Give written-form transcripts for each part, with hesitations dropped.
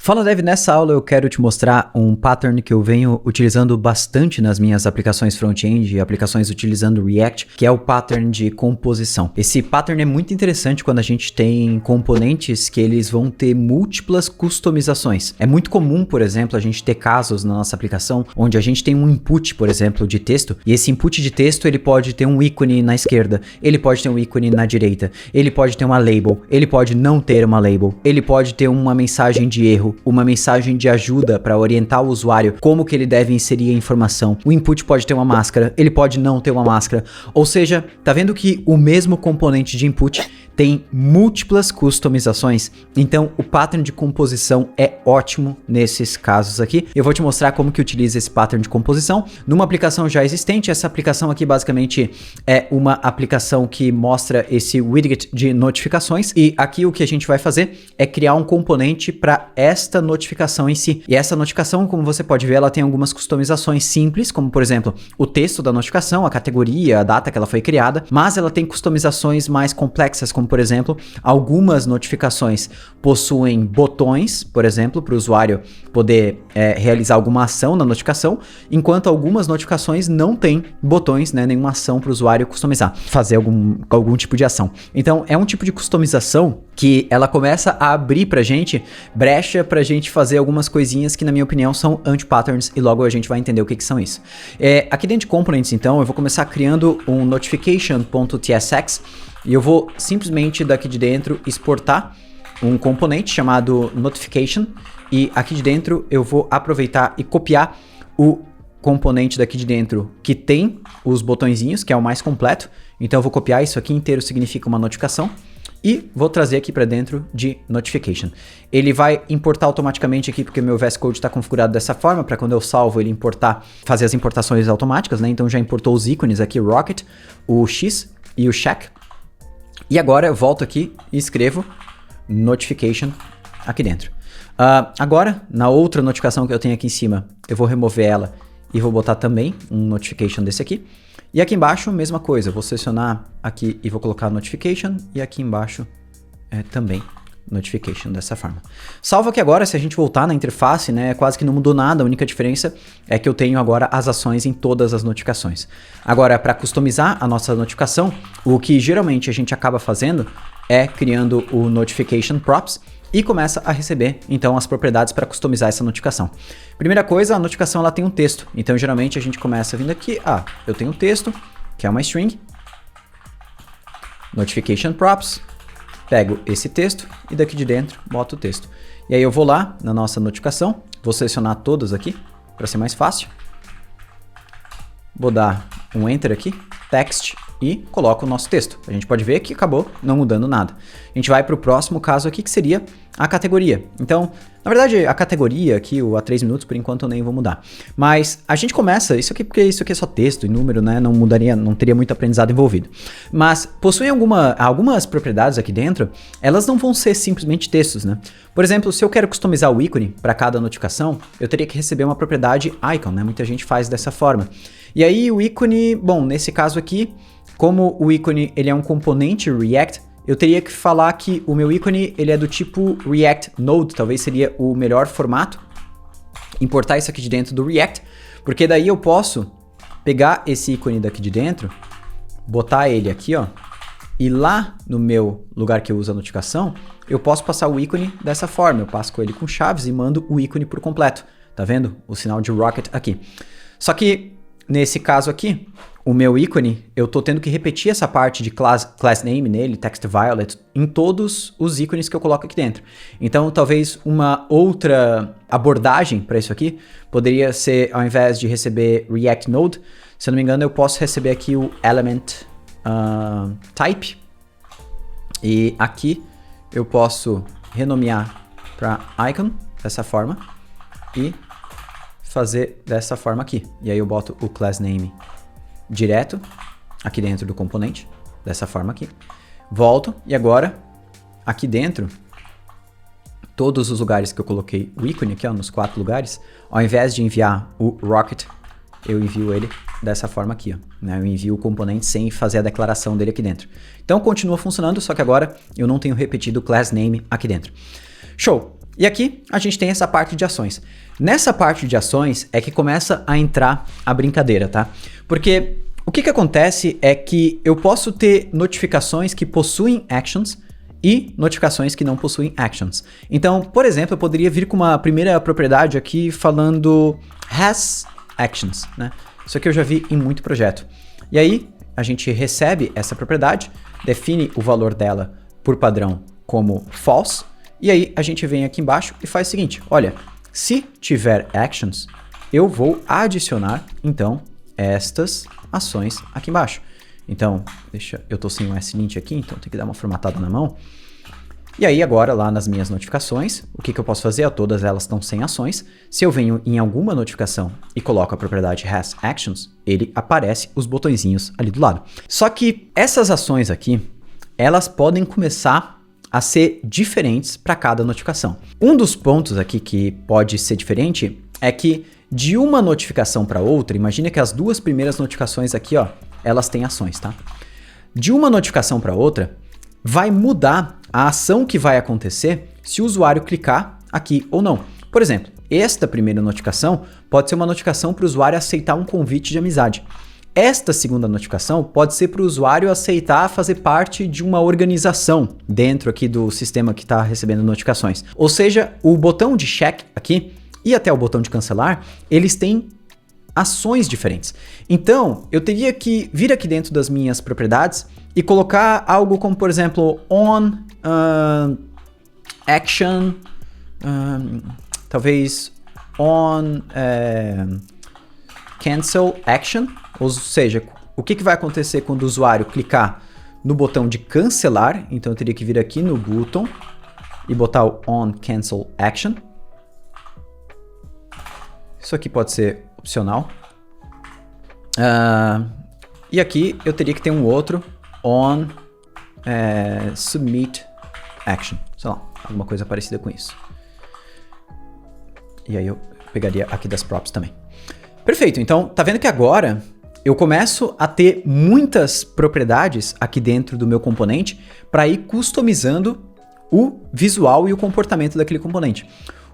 Fala Dev, nessa aula eu quero te mostrar um pattern que eu venho utilizando bastante nas minhas aplicações front-end e aplicações utilizando React, que é o pattern de composição. Esse pattern é muito interessante quando a gente tem componentes que eles vão ter múltiplas customizações. É muito comum, por exemplo, a gente ter casos na nossa aplicação onde a gente tem um input, por exemplo, de texto, e esse input de texto ele pode ter um ícone na esquerda, ele pode ter um ícone na direita, ele pode ter uma label, ele pode não ter uma label, ele pode ter uma mensagem de erro, uma mensagem de ajuda para orientar o usuário como que ele deve inserir a informação. O input pode ter uma máscara, ele pode não ter uma máscara. Ou seja, tá vendo que o mesmo componente de input tem múltiplas customizações? Então, o pattern de composição é ótimo nesses casos aqui. Eu vou te mostrar como que utiliza esse pattern de composição numa aplicação já existente. Essa aplicação aqui basicamente é uma aplicação que mostra esse widget de notificações, e aqui o que a gente vai fazer é criar um componente para esta notificação em si. E essa notificação, como você pode ver, ela tem algumas customizações simples, como por exemplo, o texto da notificação, a categoria, a data que ela foi criada, mas ela tem customizações mais complexas, como por exemplo, algumas notificações possuem botões, por exemplo, para o usuário poder realizar alguma ação na notificação, enquanto algumas notificações não têm botões, né, nenhuma ação para o usuário customizar, fazer algum tipo de ação. Então, é um tipo de customização que ela começa a abrir pra gente brecha pra gente fazer algumas coisinhas que, na minha opinião, são anti-patterns, e logo a gente vai entender o que são isso. Aqui dentro de components, então, eu vou começar criando um notification.tsx, e eu vou simplesmente daqui de dentro exportar um componente chamado notification, e aqui de dentro eu vou aproveitar e copiar o componente daqui de dentro que tem os botõezinhos, que é o mais completo. Então eu vou copiar isso aqui inteiro, significa uma notificação, e vou trazer aqui para dentro de notification. Ele vai importar automaticamente aqui, porque meu VS Code está configurado dessa forma, para quando eu salvo ele importar, fazer as importações automáticas, né? Então já importou os ícones aqui, o Rocket, o X e o Check. E agora eu volto aqui e escrevo notification aqui dentro. Agora, na outra notificação que eu tenho aqui em cima, eu vou remover ela e vou botar também um notification desse aqui. E aqui embaixo, mesma coisa, eu vou selecionar aqui e vou colocar notification, e aqui embaixo também notification, dessa forma. Salvo que agora, se a gente voltar na interface, né, quase que não mudou nada, a única diferença é que eu tenho agora as ações em todas as notificações. Agora, para customizar a nossa notificação, o que geralmente a gente acaba fazendo é criando o notification props, e começa a receber, então, as propriedades para customizar essa notificação. Primeira coisa, a notificação ela tem um texto. Então, geralmente, a gente começa vindo aqui, eu tenho um texto, que é uma string, notification props, pego esse texto e daqui de dentro boto o texto. E aí eu vou lá na nossa notificação, vou selecionar todas aqui, para ser mais fácil. Vou dar um enter aqui, text, e coloco o nosso texto. A gente pode ver que acabou não mudando nada. A gente vai para o próximo caso aqui, que seria a categoria. Então, na verdade, a categoria aqui, o a 3 minutos, por enquanto eu nem vou mudar. Mas a gente começa, isso aqui porque isso aqui é só texto e número, né? Não mudaria, não teria muito aprendizado envolvido. Mas possuem algumas propriedades aqui dentro, elas não vão ser simplesmente textos, né? Por exemplo, se eu quero customizar o ícone para cada notificação, eu teria que receber uma propriedade icon, né? Muita gente faz dessa forma. E aí o ícone, bom, nesse caso aqui, como o ícone ele é um componente React, eu teria que falar que o meu ícone ele é do tipo React Node, talvez seria o melhor formato, importar isso aqui de dentro do React, porque daí eu posso pegar esse ícone daqui de dentro, botar ele aqui, ó, e lá no meu lugar que eu uso a notificação, eu posso passar o ícone dessa forma, eu passo ele com chaves e mando o ícone por completo, tá vendo? O sinal de Rocket aqui. Só que nesse caso aqui, o meu ícone, eu tô tendo que repetir essa parte de class name nele, text violet, em todos os ícones que eu coloco aqui dentro. Então, talvez uma outra abordagem para isso aqui poderia ser, ao invés de receber React Node, se eu não me engano, eu posso receber aqui o element type. E aqui eu posso renomear para icon, dessa forma, e fazer dessa forma aqui. E aí eu boto o class name direto aqui dentro do componente, dessa forma aqui. Volto e agora aqui dentro, todos os lugares que eu coloquei o ícone aqui, ó, nos 4 lugares, ao invés de enviar o Rocket, eu envio ele dessa forma aqui, ó, né? Eu envio o componente sem fazer a declaração dele aqui dentro. Então continua funcionando, só que agora eu não tenho repetido o class name aqui dentro. Show! E aqui a gente tem essa parte de ações. Nessa parte de ações é que começa a entrar a brincadeira, tá? Porque o que acontece é que eu posso ter notificações que possuem actions e notificações que não possuem actions. Então, por exemplo, eu poderia vir com uma primeira propriedade aqui falando has actions, né? Isso aqui eu já vi em muito projeto. E aí, a gente recebe essa propriedade, define o valor dela por padrão como false, e aí a gente vem aqui embaixo e faz o seguinte, olha, se tiver actions, eu vou adicionar, então, estas ações aqui embaixo. Então, eu tô sem o slint aqui, então tem que dar uma formatada na mão. E aí agora lá nas minhas notificações, o que eu posso fazer? Todas elas estão sem ações. Se eu venho em alguma notificação e coloco a propriedade has actions, ele aparece os botõezinhos ali do lado. Só que essas ações aqui, elas podem começar a ser diferentes para cada notificação. Um dos pontos aqui que pode ser diferente é que de uma notificação para outra, imagine que as duas primeiras notificações aqui, ó, elas têm ações, tá? De uma notificação para outra, vai mudar a ação que vai acontecer se o usuário clicar aqui ou não. Por exemplo, esta primeira notificação pode ser uma notificação para o usuário aceitar um convite de amizade. Esta segunda notificação pode ser para o usuário aceitar fazer parte de uma organização dentro aqui do sistema que está recebendo notificações. Ou seja, o botão de check aqui e até o botão de cancelar, eles têm ações diferentes. Então, eu teria que vir aqui dentro das minhas propriedades e colocar algo como, por exemplo, on action, talvez on cancel action, ou seja, o que vai acontecer quando o usuário clicar no botão de cancelar. Então eu teria que vir aqui no button e botar o on cancel action. Isso aqui pode ser opcional. E aqui eu teria que ter um outro on submit action, sei lá, alguma coisa parecida com isso. E aí eu pegaria aqui das props também. Perfeito, então tá vendo que agora eu começo a ter muitas propriedades aqui dentro do meu componente para ir customizando o visual e o comportamento daquele componente.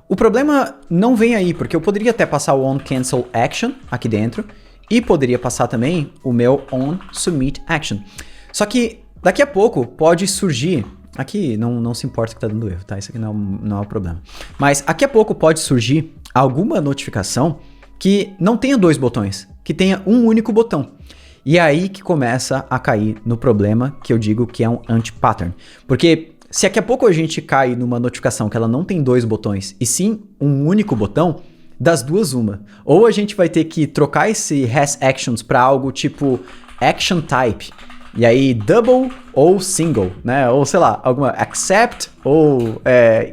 O problema não vem aí, porque eu poderia até passar o on cancel action aqui dentro e poderia passar também o meu on submit action. Só que daqui a pouco pode surgir, aqui não se importa que tá dando erro, tá? Isso aqui não é o problema. Mas daqui a pouco pode surgir alguma notificação que não tenha dois botões, que tenha um único botão. E é aí que começa a cair no problema que eu digo que é um anti-pattern. Porque se daqui a pouco a gente cai numa notificação que ela não tem dois botões, e sim um único botão, das duas uma. Ou a gente vai ter que trocar esse has actions para algo tipo action type, e aí double ou single, né? Ou sei lá, alguma accept ou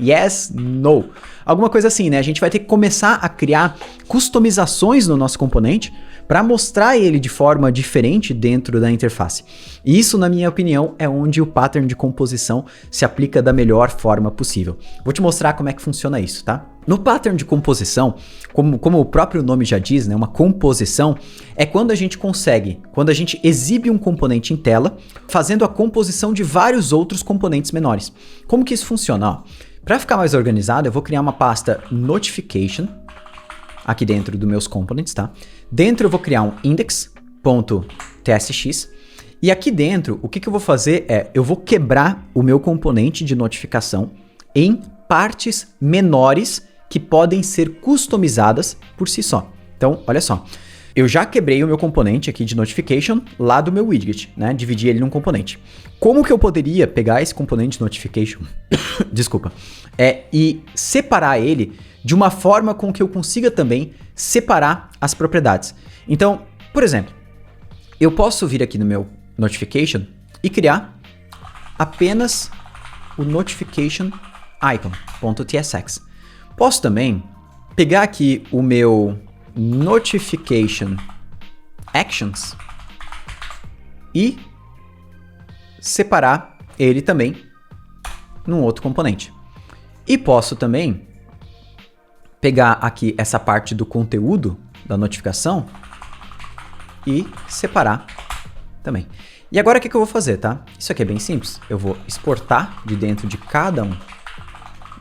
yes, no. Alguma coisa assim, né? A gente vai ter que começar a criar customizações no nosso componente para mostrar ele de forma diferente dentro da interface. E isso, na minha opinião, é onde o pattern de composição se aplica da melhor forma possível. Vou te mostrar como é que funciona isso, tá? No pattern de composição, como o próprio nome já diz, né, uma composição é quando a gente exibe um componente em tela, fazendo a composição de vários outros componentes menores. Como que isso funciona? Para ficar mais organizado, eu vou criar uma pasta notification aqui dentro dos meus components, tá? Dentro eu vou criar um index.tsx e aqui dentro o que eu vou fazer é, eu vou quebrar o meu componente de notificação em partes menores que podem ser customizadas por si só. Então, olha só, eu já quebrei o meu componente aqui de notification lá do meu widget, né? Dividi ele num componente. Como que eu poderia pegar esse componente de notification, desculpa, e separar ele de uma forma com que eu consiga também separar as propriedades. Então, por exemplo, eu posso vir aqui no meu notification e criar apenas o notification icon.tsx. Posso também pegar aqui o meu notification actions e separar ele também num outro componente. E posso também pegar aqui essa parte do conteúdo da notificação e separar também. E agora o que eu vou fazer, tá? Isso aqui é bem simples. Eu vou exportar de dentro de cada um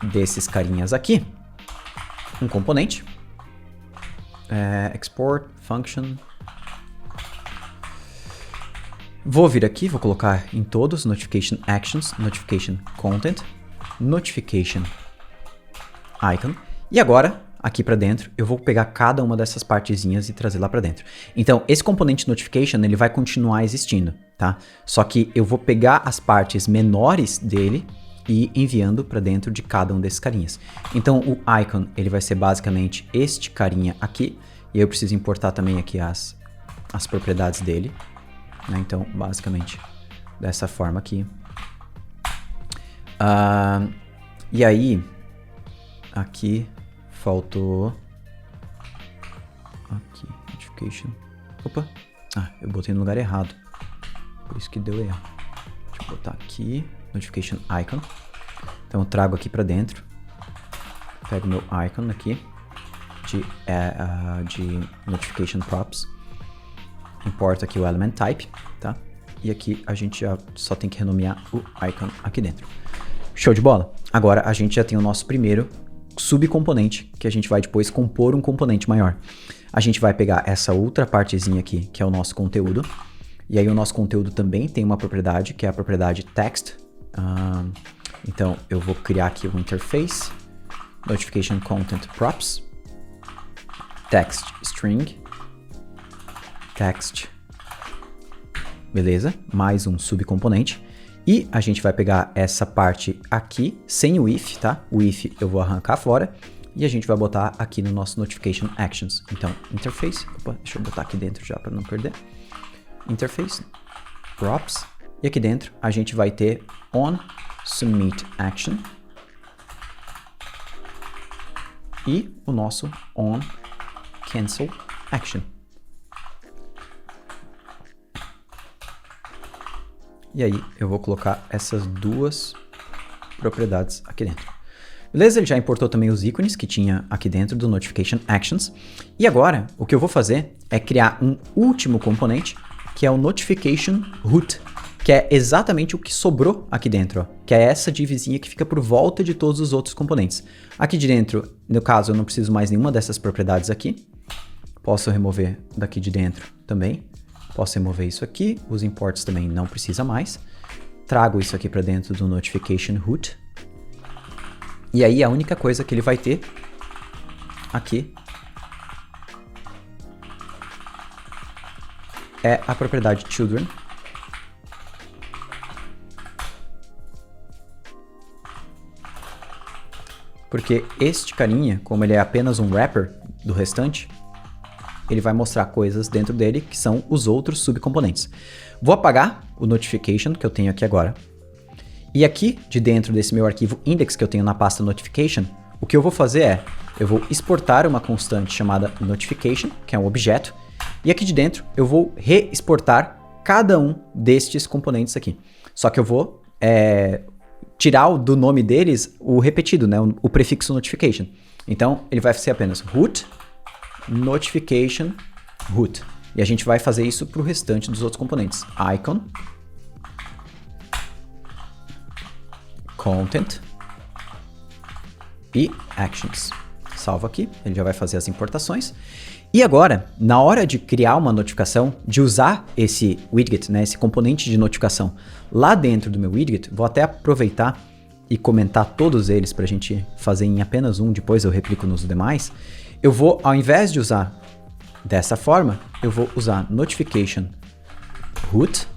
desses carinhas aqui um componente. Export function. Vou vir aqui, vou colocar em todos, notification actions, notification content, notification icon. E agora, aqui para dentro, eu vou pegar cada uma dessas partezinhas e trazer lá para dentro. Então, esse componente notification, ele vai continuar existindo, tá? Só que eu vou pegar as partes menores dele e enviando para dentro de cada um desses carinhas. Então, o icon, ele vai ser basicamente este carinha aqui. E eu preciso importar também aqui as propriedades dele. Né? Então, basicamente, dessa forma aqui. E aí, aqui faltou... Aqui, notification. Opa! Eu botei no lugar errado. Por isso que deu erro. Deixa eu botar aqui, notification icon. Então, eu trago aqui para dentro. Pego meu icon aqui de notification props. Importo aqui o element type, tá? E aqui a gente já só tem que renomear o icon aqui dentro. Show de bola? Agora a gente já tem o nosso primeiro subcomponente, que a gente vai depois compor um componente maior. A gente vai pegar essa outra partezinha aqui, que é o nosso conteúdo. E aí o nosso conteúdo também tem uma propriedade, que é a propriedade text. Então eu vou criar aqui o interface, notification content props, text string, text, beleza, mais um subcomponente. E a gente vai pegar essa parte aqui, sem o if, tá? O if eu vou arrancar fora. E a gente vai botar aqui no nosso notification actions. Então, interface, deixa eu botar aqui dentro já para não perder. Interface, props. E aqui dentro a gente vai ter on submit action. E o nosso on cancel action. E aí eu vou colocar essas duas propriedades aqui dentro. Beleza? Ele já importou também os ícones que tinha aqui dentro do Notification Actions. E agora, o que eu vou fazer é criar um último componente, que é o Notification Root, que é exatamente o que sobrou aqui dentro, ó, que é essa divisinha que fica por volta de todos os outros componentes. Aqui de dentro, no caso, eu não preciso mais nenhuma dessas propriedades aqui. Posso remover daqui de dentro também. Posso remover isso aqui, os imports também não precisa mais. Trago isso aqui para dentro do Notification Root. E aí a única coisa que ele vai ter aqui é a propriedade children. Porque este carinha, como ele é apenas um wrapper do restante, ele vai mostrar coisas dentro dele que são os outros subcomponentes. Vou apagar o notification que eu tenho aqui agora. E aqui, de dentro desse meu arquivo index que eu tenho na pasta notification, o que eu vou fazer é, eu vou exportar uma constante chamada notification, que é um objeto, e aqui de dentro eu vou reexportar cada um destes componentes aqui. Só que eu vou tirar do nome deles o repetido, né, o prefixo notification. Então, ele vai ser apenas root notification root. E a gente vai fazer isso para o restante dos outros componentes. Icon, content e actions. Salva aqui, ele já vai fazer as importações. E agora, na hora de criar uma notificação, de usar esse widget, né, esse componente de notificação lá dentro do meu widget, vou até aproveitar e comentar todos eles para a gente fazer em apenas um, depois eu replico nos demais. Eu vou, ao invés de usar dessa forma, eu vou usar notification root.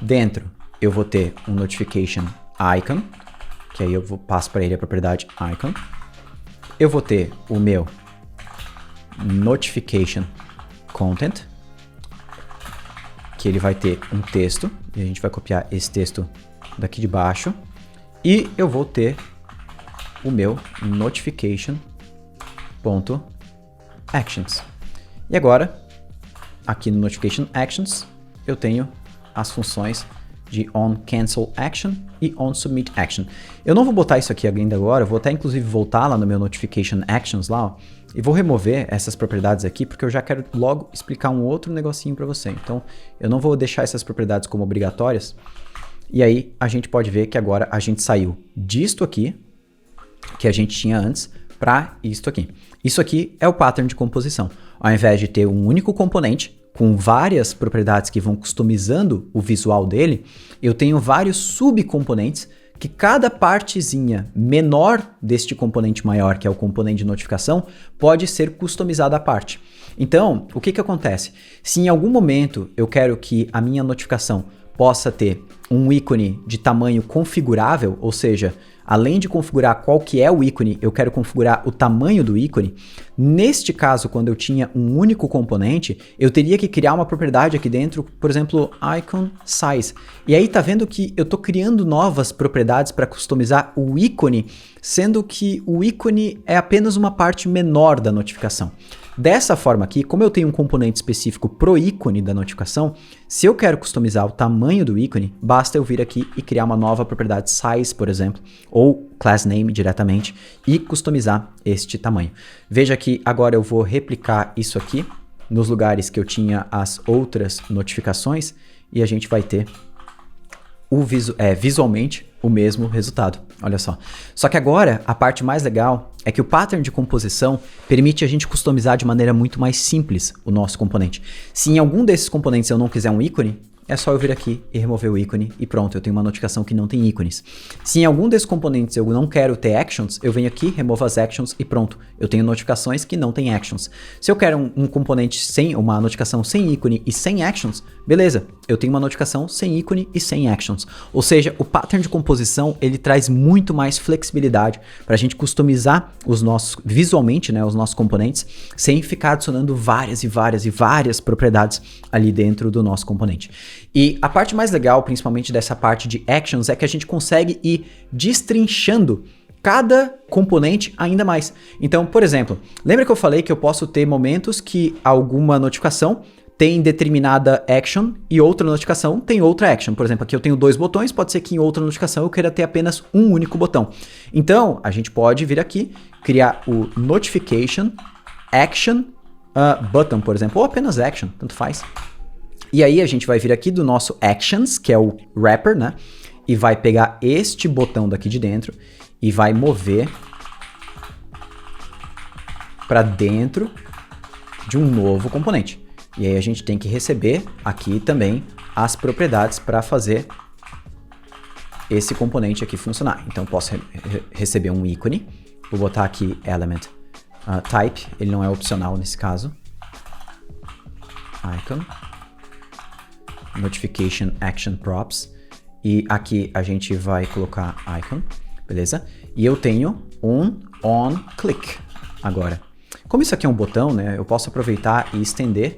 Dentro eu vou ter um notification icon, que aí eu passo para ele a propriedade icon. Eu vou ter o meu notification content, que ele vai ter um texto, e a gente vai copiar esse texto daqui de baixo. E eu vou ter o meu notification.actions. E agora, aqui no notification actions, eu tenho as funções de onCancelAction e onSubmitAction. Eu não vou botar isso aqui ainda agora, eu vou até inclusive voltar lá no meu Notification Actions lá, ó, e vou remover essas propriedades aqui, porque eu já quero logo explicar um outro negocinho para você. Então, eu não vou deixar essas propriedades como obrigatórias. E aí, a gente pode ver que agora a gente saiu disto aqui que a gente tinha antes para isto aqui. Isso aqui é o pattern de composição. Ao invés de ter um único componente com várias propriedades que vão customizando o visual dele, eu tenho vários subcomponentes que cada partezinha menor deste componente maior, que é o componente de notificação, pode ser customizada à parte. Então, o que que acontece? Se em algum momento eu quero que a minha notificação possa ter um ícone de tamanho configurável, ou seja, além de configurar qual que é o ícone, eu quero configurar o tamanho do ícone. Neste caso, quando eu tinha um único componente, eu teria que criar uma propriedade aqui dentro, por exemplo, icon size. E aí tá vendo que eu tô criando novas propriedades para customizar o ícone, sendo que o ícone é apenas uma parte menor da notificação. Dessa forma aqui, como eu tenho um componente específico pro ícone da notificação, se eu quero customizar o tamanho do ícone, basta eu vir aqui e criar uma nova propriedade size, por exemplo, ou class name diretamente e customizar este tamanho. Veja que agora eu vou replicar isso aqui nos lugares que eu tinha as outras notificações e a gente vai ter visualmente o mesmo resultado. Olha só. Só que agora, a parte mais legal é que o pattern de composição permite a gente customizar de maneira muito mais simples o nosso componente. Se em algum desses componentes eu não quiser um ícone, é só eu vir aqui e remover o ícone e pronto, eu tenho uma notificação que não tem ícones. Se em algum desses componentes eu não quero ter actions, eu venho aqui, removo as actions e pronto, eu tenho notificações que não tem actions. Se eu quero um componente sem, uma notificação sem ícone e sem actions, beleza, eu tenho uma notificação sem ícone e sem actions. Ou seja, o pattern de composição, ele traz muito mais flexibilidade para a gente customizar os nossos, visualmente, né, os nossos componentes, sem ficar adicionando várias propriedades ali dentro do nosso componente. E a parte mais legal, principalmente dessa parte de actions, é que a gente consegue ir destrinchando cada componente ainda mais. Então, por exemplo, lembra que eu falei que eu posso ter momentos que alguma notificação tem determinada action e outra notificação tem outra action. Por exemplo, aqui eu tenho 2 botões, pode ser que em outra notificação eu queira ter apenas um único botão. Então, a gente pode vir aqui, criar o notification action button, por exemplo, ou apenas action, tanto faz. E aí a gente vai vir aqui do nosso actions, que é o wrapper, né? E vai pegar este botão daqui de dentro e vai mover para dentro de um novo componente. E aí a gente tem que receber aqui também as propriedades para fazer esse componente aqui funcionar. Então posso receber um ícone, vou botar aqui element type, ele não é opcional nesse caso. Icon. Notification Action Props, e aqui a gente vai colocar icon, beleza? E eu tenho um on click agora. Como isso aqui é um botão, né, eu posso aproveitar e estender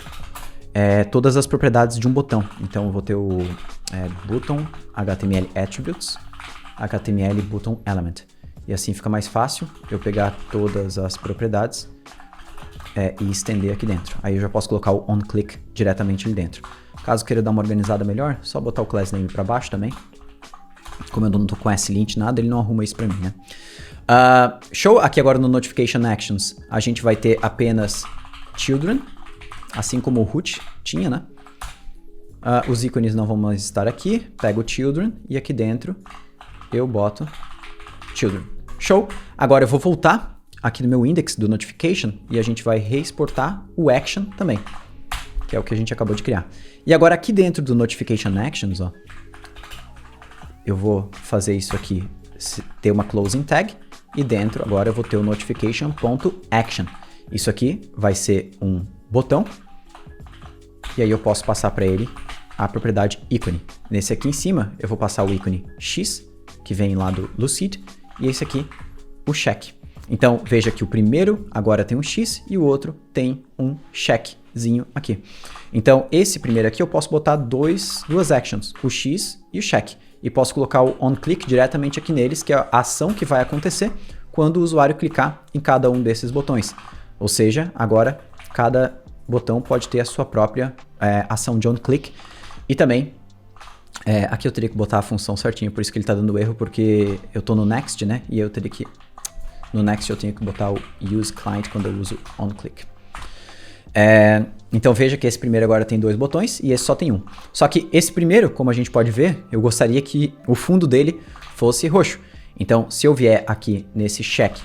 todas as propriedades de um botão. Então eu vou ter o button HTML attributes, HTML button element. E assim fica mais fácil eu pegar todas as propriedades e estender aqui dentro. Aí eu já posso colocar o on click diretamente ali dentro. Caso queira dar uma organizada melhor, só botar o class name para baixo também. Como eu não tô com slint nada, ele não arruma isso para mim, né? Show, aqui agora no Notification Actions, a gente vai ter apenas children, assim como o root tinha, né? Os ícones não vão mais estar aqui, pego o children e aqui dentro eu boto children. Show, agora eu vou voltar aqui no meu index do Notification e a gente vai reexportar o action também, que é o que a gente acabou de criar. E agora aqui dentro do Notification Actions, ó, eu vou fazer isso aqui, ter uma closing tag, e dentro agora eu vou ter o notification.action. Isso aqui vai ser um botão, e aí eu posso passar para ele a propriedade ícone. Nesse aqui em cima eu vou passar o ícone X, que vem lá do Lucid, e esse aqui, o check. Então veja que o primeiro agora tem um X e o outro tem um checkzinho aqui. Então esse primeiro aqui eu posso botar duas actions, o X e o check. E posso colocar o onClick diretamente aqui neles, que é a ação que vai acontecer quando o usuário clicar em cada um desses botões. Ou seja, agora cada botão pode ter a sua própria ação de onClick. E também, aqui eu teria que botar a função certinho, por isso que ele está dando erro, porque eu estou no Next, né? E eu teria que... No Next eu tenho que botar o Use Client quando eu uso onClick. Então veja que esse primeiro agora tem 2 botões e esse só tem um. Só que esse primeiro, como a gente pode ver, eu gostaria que o fundo dele fosse roxo. Então, se eu vier aqui nesse check,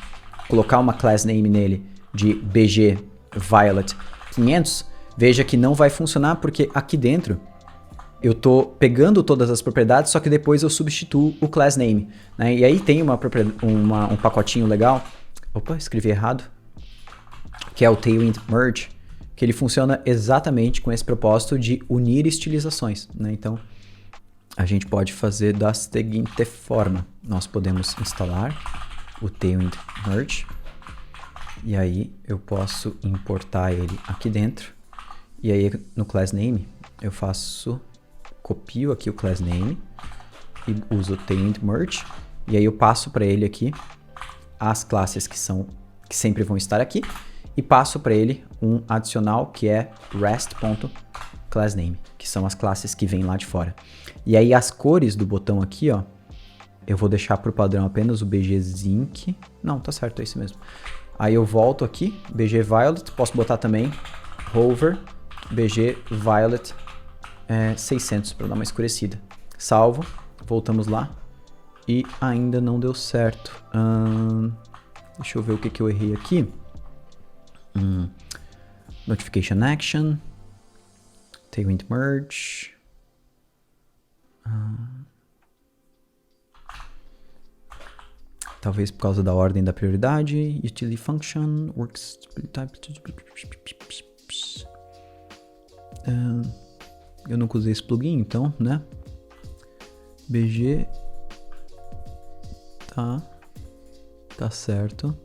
colocar uma class name nele de bg violet 500, veja que não vai funcionar porque aqui dentro eu tô pegando todas as propriedades, só que depois eu substituo o class name, né? E aí tem um pacotinho legal, opa, escrevi errado, que é o Tailwind Merge, que ele funciona exatamente com esse propósito de unir estilizações, né? Então, a gente pode fazer da seguinte forma. Nós podemos instalar o Tailwind Merge, e aí eu posso importar ele aqui dentro, e aí no class name eu copio aqui o class name e uso o Tailwind Merge, e aí eu passo para ele aqui as classes que sempre vão estar aqui, e passo para ele um adicional que é rest.className, que são as classes que vêm lá de fora. E aí as cores do botão aqui, ó, eu vou deixar por padrão apenas o BG Zinc. Não, tá certo, é isso mesmo. Aí eu volto aqui, BG Violet, posso botar também hover BG Violet 600 para dar uma escurecida. Salvo, voltamos lá e ainda não deu certo. Deixa eu ver o que eu errei aqui. Notification Action, Tailwind Merge. Talvez por causa da ordem da prioridade. Utility Function, Works Type. Eu nunca usei esse plugin, então, né? BG. Tá certo.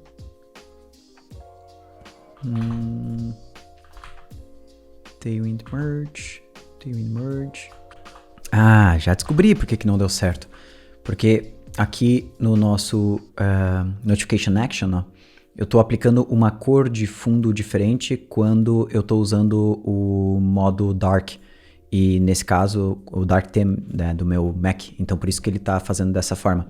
Tailwind Merge. Ah, já descobri por que não deu certo. Porque aqui no nosso Notification Action, ó, eu estou aplicando uma cor de fundo diferente quando eu estou usando o modo Dark. E nesse caso, o Dark Theme, né, do meu Mac. Então, por isso que ele está fazendo dessa forma.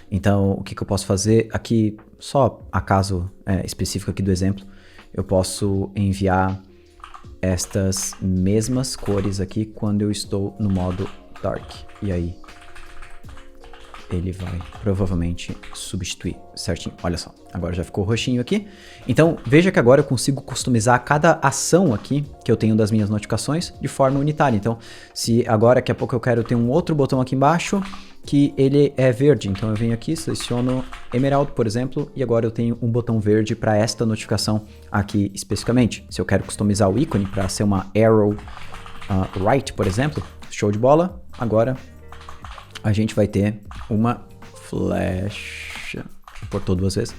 Então, o que eu posso fazer aqui, só a caso específico aqui do exemplo, eu posso enviar estas mesmas cores aqui quando eu estou no modo Dark. E aí, ele vai provavelmente substituir certinho. Olha só, agora já ficou roxinho aqui. Então, veja que agora eu consigo customizar cada ação aqui que eu tenho das minhas notificações de forma unitária. Então, se agora, daqui a pouco eu quero ter um outro botão aqui embaixo que ele é verde. Então, eu venho aqui, seleciono Emerald, por exemplo, e agora eu tenho um botão verde para esta notificação aqui especificamente. Se eu quero customizar o ícone para ser uma arrow right, por exemplo, show de bola. Agora a gente vai ter uma flecha, importou duas vezes,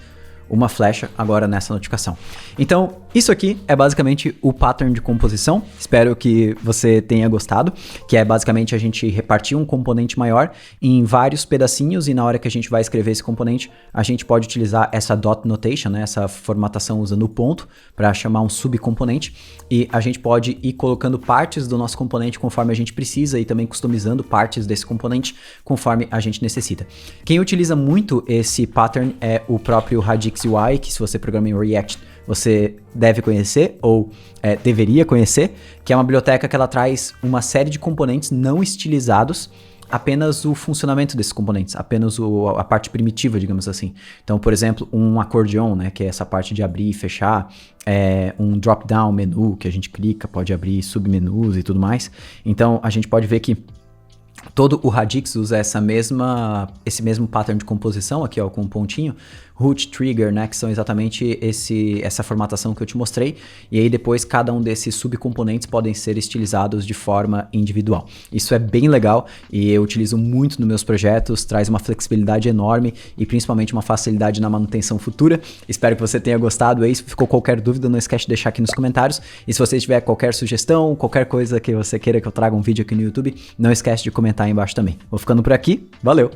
uma flecha agora nessa notificação. Então, isso aqui é basicamente o pattern de composição. Espero que você tenha gostado, que é basicamente a gente repartir um componente maior em vários pedacinhos e na hora que a gente vai escrever esse componente, a gente pode utilizar essa dot notation, né, essa formatação usando o ponto para chamar um subcomponente, e a gente pode ir colocando partes do nosso componente conforme a gente precisa e também customizando partes desse componente conforme a gente necessita. Quem utiliza muito esse pattern é o próprio Radix UI, que se você programa em React, você deve conhecer ou deveria conhecer, que é uma biblioteca que ela traz uma série de componentes não estilizados, apenas o funcionamento desses componentes, apenas a parte primitiva, digamos assim. Então, por exemplo, um acordeon, né, que é essa parte de abrir e fechar, um drop-down menu que a gente clica, pode abrir submenus e tudo mais. Então, a gente pode ver que todo o Radix usa esse mesmo pattern de composição aqui, ó, com um pontinho, root, trigger, né, que são exatamente essa formatação que eu te mostrei, e aí depois cada um desses subcomponentes podem ser estilizados de forma individual. Isso é bem legal e eu utilizo muito nos meus projetos, traz uma flexibilidade enorme e principalmente uma facilidade na manutenção futura. Espero que você tenha gostado. Se ficou qualquer dúvida, não esquece de deixar aqui nos comentários, e se você tiver qualquer sugestão, qualquer coisa que você queira que eu traga um vídeo aqui no YouTube, não esquece de comentar aí embaixo também. Vou ficando por aqui, valeu!